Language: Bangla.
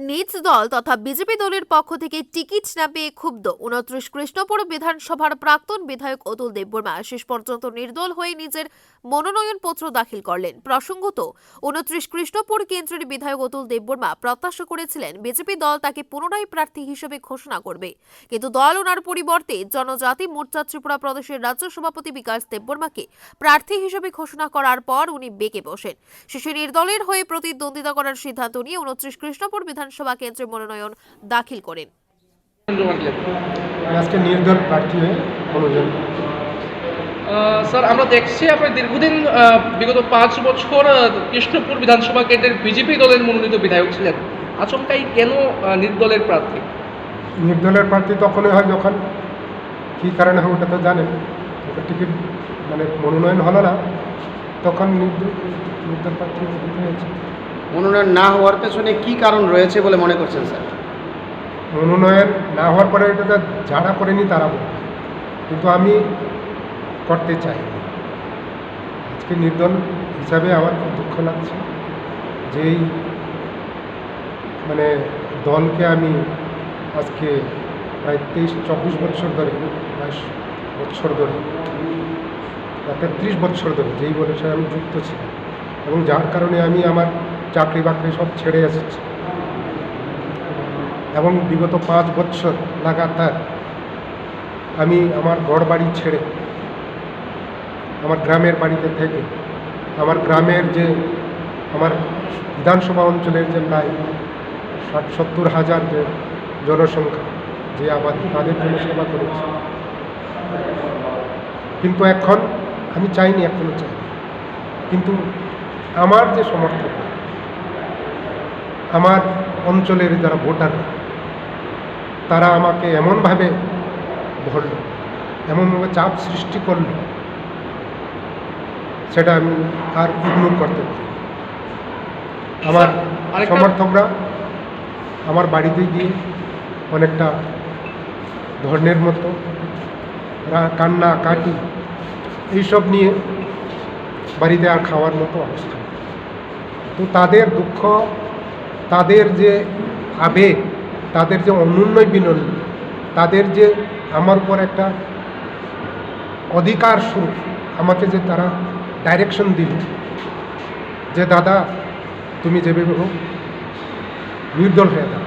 নিজ দল তথা বিজেপি দলের পক্ষ থেকে টিকিট না পেয়ে ক্ষুব্ধ ২৯ কৃষ্ণপুর বিধানসভার প্রাক্তন বিধায়ক অতুল দেববর্মা শেষ পর্যন্ত নির্দল হয়ে নিজের মনোনয়নপত্র দাখিল করলেন। প্রসঙ্গত, ২৯ কৃষ্ণপুর কেন্দ্রের বিধায়ক অতুল দেববর্মা প্রত্যাশা করেছিলেন বিজেপি দল তাকে পুনরায় প্রার্থী হিসেবে ঘোষণা করবে, কিন্তু দল ওনার পরিবর্তে জনজাতি মোর্চা ত্রিপুরা প্রদেশের রাজ্য সভাপতি বিকাশ দেববর্মাকে প্রার্থী হিসেবে ঘোষণা করার পর উনি বেঁকে বসেন। শেষে নির্দলের হয়ে প্রতিদ্বন্দ্বিতা করার সিদ্ধান্ত নিয়ে ২৯ কৃষ্ণপুর বিধানসভা কেন্দ্রে মনোনয়ন দাখিল করেন। আজকে নির্দল প্রার্থী হয়ে মনোনয়ন। স্যার, আমরা দেখছি আপনি দীর্ঘদিন বিগত 5 বছর কৃষ্ণপুর বিধানসভা কেন্দ্রের বিজেপি দলের মনোনীত বিধায়ক ছিলেন। আচমকাই কেন নির্দলের প্রার্থী? নির্দলের প্রার্থী তখনই হয় যখন কী কারণে হয় ওটা তো জানেন। ওটা টিকিট মনোনয়ন হলো না, তখন নির্দল প্রার্থী দিতে হয়েছে। মনোনয়ন না হওয়ার পেছনে কি কারণ রয়েছে বলে মনে করছেন স্যার? মনোনয়ন না হওয়ার পরে এটা তো যারা করেনি তারা বলবে, কিন্তু আমি করতে চাই। আজকে নির্দল হিসাবে আমার খুব দুঃখ লাগছে যে এই দলকে আমি আজকে প্রায় 23-24 বছর ধরে, 22 বছর ধরে, 33 বছর ধরে যেই বলেছে আমি যুক্ত ছিলাম, এবং যার কারণে আমি আমার চাকরি বাকরি সব ছেড়ে এসেছি, এবং বিগত 5 বছর লাগাতার আমি আমার ঘর বাড়ি ছেড়ে আমার গ্রামের বাড়িতে থেকে আমার গ্রামের যে আমার বিধানসভা অঞ্চলের যে প্রায় 60-70 হাজার যে জনসংখ্যা, যে আবাদি, তাদের জন্য সেবা করেছি। কিন্তু এখন আমি চাইনি, এখনও চাই, কিন্তু আমার যে সমর্থক, আমার অঞ্চলের যারা ভোটার, তারা আমাকে এমনভাবে ধরল, এমনভাবে চাপ সৃষ্টি করল, সেটা আমি আর ইগনোর করতে পারি। আমার সমর্থকরা আমার বাড়িতে গিয়ে অনেকটা ধর্মের মতো কান্না কাটি এইসব নিয়ে বাড়িতে আর খাওয়ার মতো অবস্থা। তো তাদের দুঃখ, তাদের যে আবেগ, তাদের যে অনুন্নয় বিনয়, তাদের যে আমার উপর একটা অধিকার স্বরূপ আমাকে যে তারা ডাইরেকশন দিল যে দাদা তুমি যেভাবে হোক নির্দল হয়ে দাও।